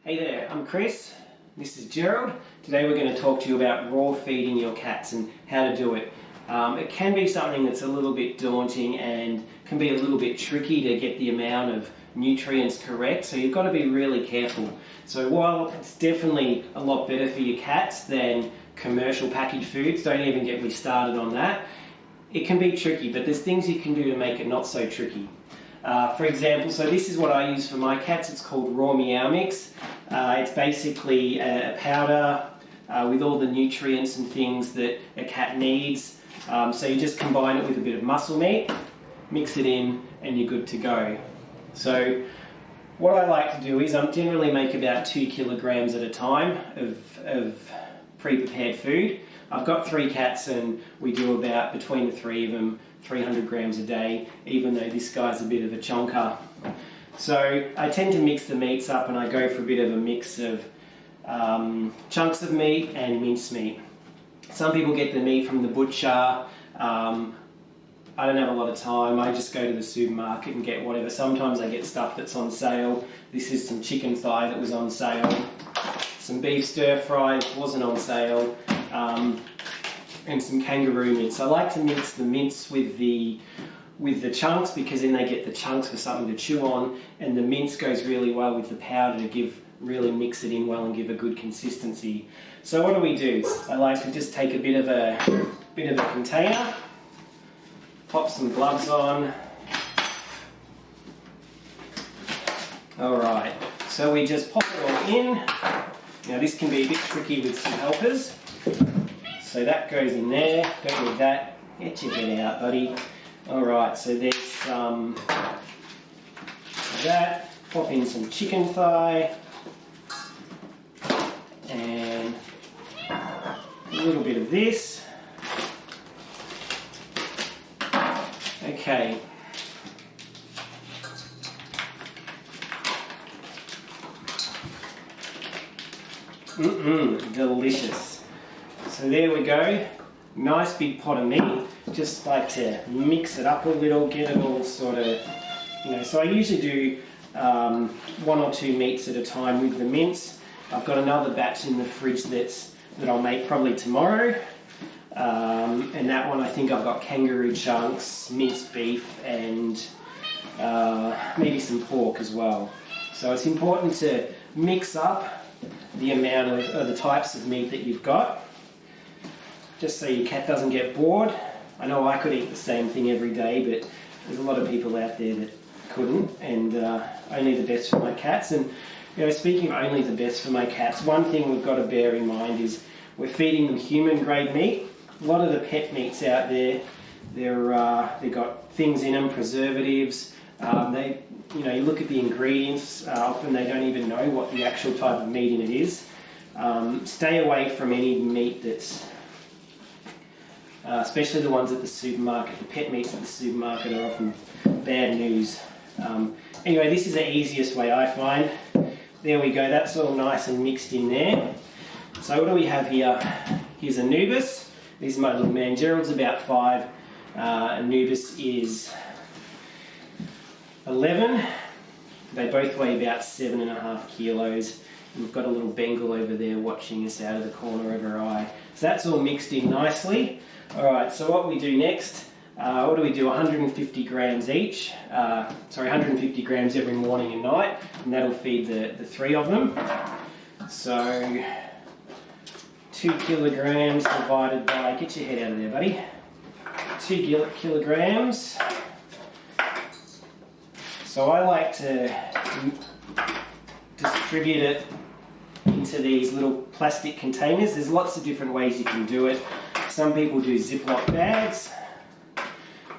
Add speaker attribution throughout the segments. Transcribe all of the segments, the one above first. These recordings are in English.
Speaker 1: Hey there, I'm Chris. This is Gerald. Today we're going to talk to you about raw feeding your cats and how to do it. It can be something that's a little bit daunting and can be a little bit tricky to get the amount of nutrients correct, so you've got to be really careful. So while it's definitely a lot better for your cats than commercial packaged foods, don't even get me started on that, it can be tricky, but there's things you can do to make it not so tricky. For example, so this is what I use for my cats. It's called Raw Meow Mix. It's basically a powder with all the nutrients and things that a cat needs. So you just combine it with a bit of muscle meat, mix it in, and you're good to go. So what I like to do is I generally make about 2 kilograms at a time of pre-prepared food. I've got 3 cats and we do about, between the 3 of them, 300 grams a day, even though this guy's a bit of a chonker. So I tend to mix the meats up and I go for a bit of a mix of chunks of meat and minced meat. Some people get the meat from the butcher. I don't have a lot of time. I just go to the supermarket and get whatever. Sometimes I get stuff that's on sale. This is some chicken thigh that was on sale. Some beef stir fry wasn't on sale. And some kangaroo mince. I like to mix the mince with the chunks because then they get the chunks for something to chew on, and the mince goes really well with the powder to really mix it in well and give a good consistency. So what do? I like to just take a bit of a container, pop some gloves on. Alright, so we just pop it all in. Now this can be a bit tricky with some helpers. So that goes in there, don't need that, get your head out buddy. Alright, so there's that, pop in some chicken thigh, and a little bit of this. Okay. Delicious. So there we go, nice big pot of meat. Just like to mix it up a little, get it all sort of, so I usually do 1 or 2 meats at a time with the mince. I've got another batch in the fridge that I'll make probably tomorrow. And that one I think I've got kangaroo chunks, minced beef, and maybe some pork as well. So it's important to mix up the amount of the types of meat that you've got, just so your cat doesn't get bored. I know I could eat the same thing every day, but there's a lot of people out there that couldn't, and only the best for my cats. And speaking of only the best for my cats, one thing we've got to bear in mind is we're feeding them human grade meat. A lot of the pet meats out there, they've got things in them, preservatives. You look at the ingredients, often they don't even know what the actual type of meat in it is. Stay away from any meat that's especially the ones at the supermarket. The pet meats at the supermarket are often bad news. Anyway, this is the easiest way I find. There we go, that's all nice and mixed in there. So what do we have here? Here's Anubis. This is my little man. Gerald's about 5. Anubis is 11. They both weigh about 7.5 kilos. And we've got a little Bengal over there watching us out of the corner of her eye. So that's all mixed in nicely. Alright, so what we do next, what do we do? 150 grams each. 150 grams every morning and night, and that'll feed the 3 of them. So 2 kilograms divided by, get your head out of there buddy, 2 kilograms. So I like to distribute it into these little plastic containers. There's lots of different ways you can do it. Some people do Ziploc bags.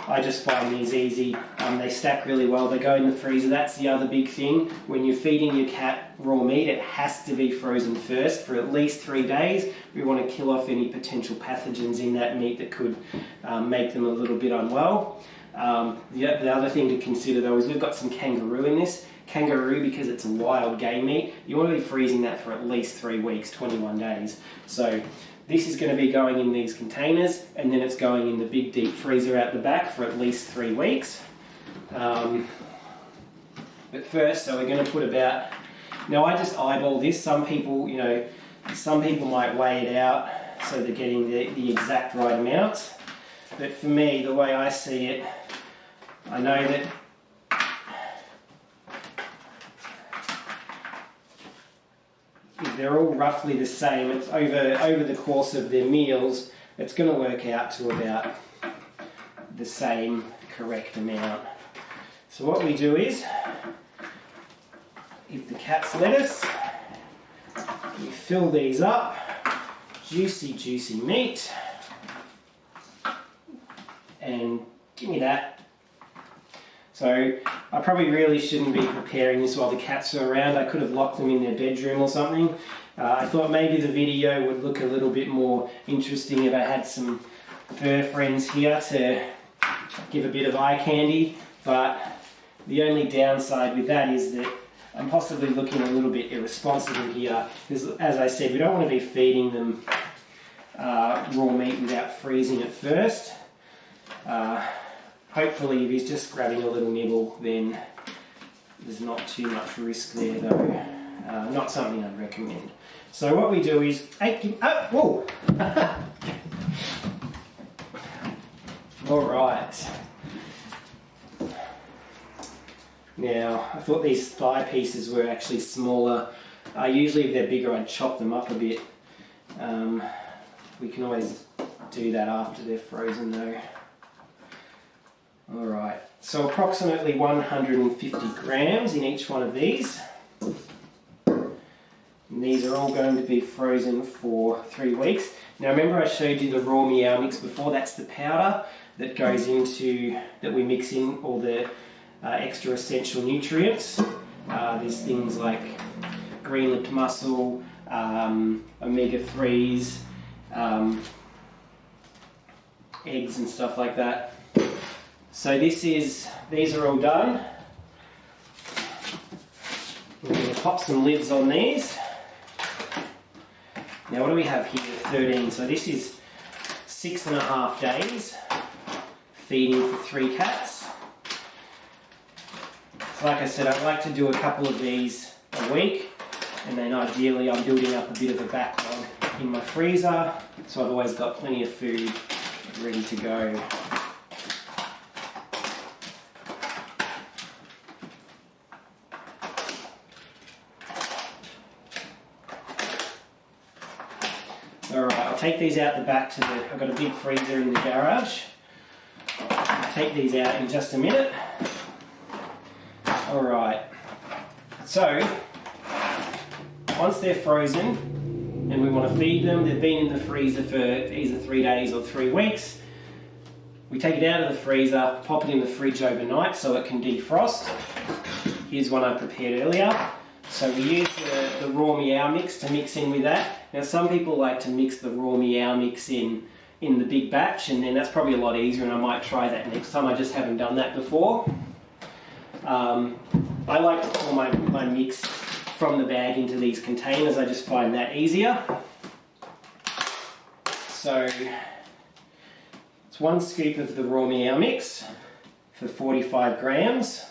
Speaker 1: I just find these easy. They stack really well. They go in the freezer. That's the other big thing. When you're feeding your cat raw meat, it has to be frozen first for at least 3 days. We want to kill off any potential pathogens in that meat that could make them a little bit unwell. The other thing to consider though is we've got some kangaroo in this. Kangaroo, because it's a wild game meat, you want to be freezing that for at least 3 weeks, 21 days. So this is going to be going in these containers, and then it's going in the big deep freezer out the back for at least 3 weeks. But first, so we're going to put about Now I just eyeball this. Some people, you know, some people might weigh it out so they're getting the exact right amount. But for me, the way I see it, I know that if they're all roughly the same, it's over the course of their meals, it's going to work out to about the same correct amount. So what we do is, if the cat's lettuce, we fill these up, juicy, juicy meat, and give me that. So I probably really shouldn't be preparing this while the cats are around. I could have locked them in their bedroom or something. I thought maybe the video would look a little bit more interesting if I had some fur friends here to give a bit of eye candy, but the only downside with that is that I'm possibly looking a little bit irresponsible here, because as I said, we don't want to be feeding them raw meat without freezing it first. Hopefully if he's just grabbing a little nibble, then there's not too much risk there though. Not something I'd recommend. So what we do is, whoa! Alright. Now, I thought these thigh pieces were actually smaller. Usually if they're bigger I'd chop them up a bit. We can always do that after they're frozen though. Alright, so approximately 150 grams in each one of these. And these are all going to be frozen for 3 weeks. Now remember I showed you the raw meow mix before, that's the powder that goes into, that we mix in all the extra essential nutrients. There's things like green-lipped mussel, omega-3s, eggs and stuff like that. So these are all done. We're going to pop some lids on these. Now what do we have here? 13. So this is 6.5 days feeding for 3 cats. So like I said, I'd like to do a couple of these a week, and then ideally I'm building up a bit of a backlog in my freezer, so I've always got plenty of food ready to go. Alright, I'll take these out the back to the, I've got a big freezer in the garage. I'll take these out in just a minute. Alright, so once they're frozen and we want to feed them, they've been in the freezer for either 3 days or 3 weeks, we take it out of the freezer, pop it in the fridge overnight so it can defrost. Here's one I prepared earlier. So we use the raw meow mix to mix in with that. Now some people like to mix the raw meow mix in the big batch, and then that's probably a lot easier, and I might try that next time. I just haven't done that before. I like to pour my mix from the bag into these containers. I just find that easier. So it's 1 scoop of the raw meow mix for 45 grams.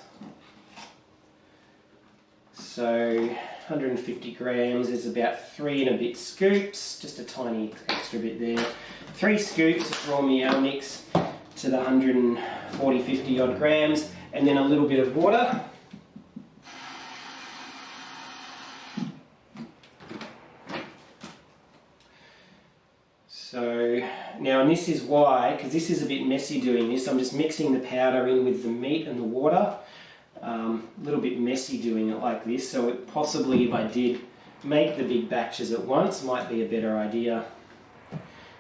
Speaker 1: So 150 grams is about 3 and a bit scoops, just a tiny extra bit there. 3 scoops of raw meow mix to the 140, 50 odd grams, and then a little bit of water. So now, and this is why, because this is a bit messy doing this, I'm just mixing the powder in with the meat and the water. A little bit messy doing it like this, so it possibly, if I did make the big batches at once, might be a better idea.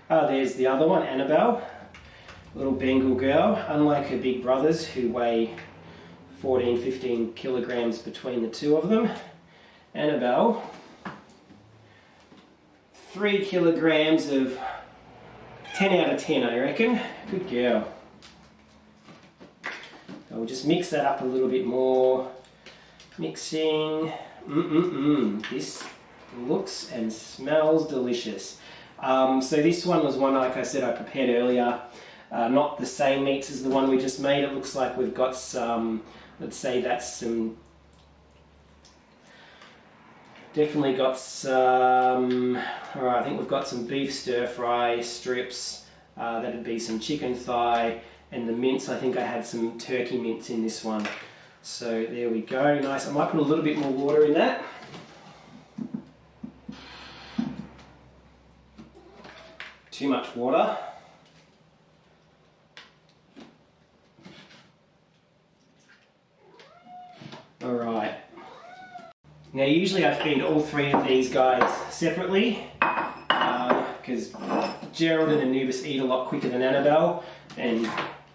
Speaker 1: There's the other one, Annabelle, little Bengal girl. Unlike her big brothers who weigh 14, 15 kilograms between the two of them, Annabelle, 3 kilograms of 10 out of 10, I reckon. Good girl. So we'll just mix that up a little bit more. Mixing. This looks and smells delicious. So this one was one, like I said, I prepared earlier. Not the same meats as the one we just made. It looks like we've got some, let's say that's some Definitely got some, alright, I think we've got some beef stir fry strips, that'd be some chicken thigh, and the mince, I think I had some turkey mince in this one. So there we go, nice. I might put a little bit more water in that. Too much water. Alright. Now usually I feed all three of these guys separately because Gerald and Anubis eat a lot quicker than Annabelle and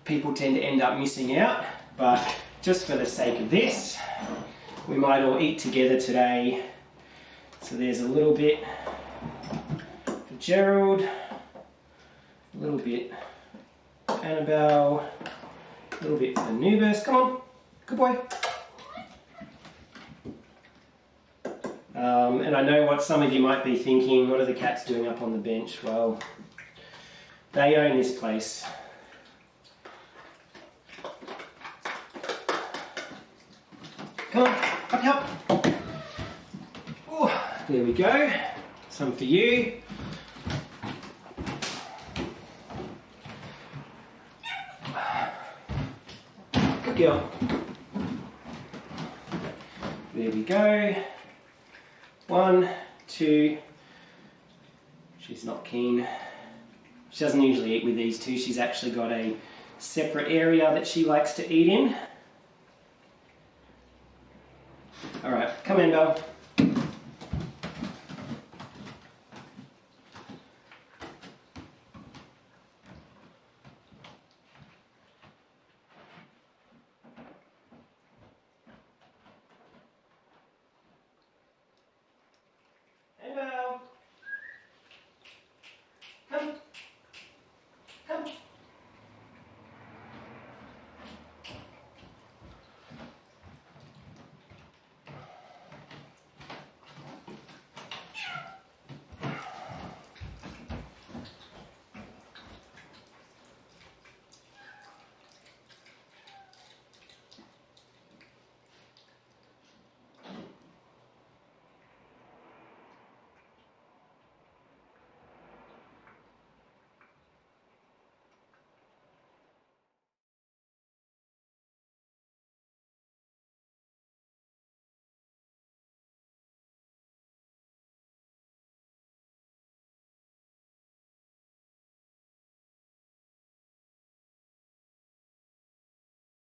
Speaker 1: people tend to end up missing out, but just for the sake of this we might all eat together today. So there's a little bit for Gerald, a little bit for Annabelle, a little bit for Anubis. Come on, good boy. And I know what some of you might be thinking, what are the cats doing up on the bench? Well, they own this place. Come on, up. Ooh, there we go. Some for you. Good girl. There we go. 1, 2. She's not keen. She doesn't usually eat with these two. She's actually got a separate area that she likes to eat in. Alright, come in, Belle.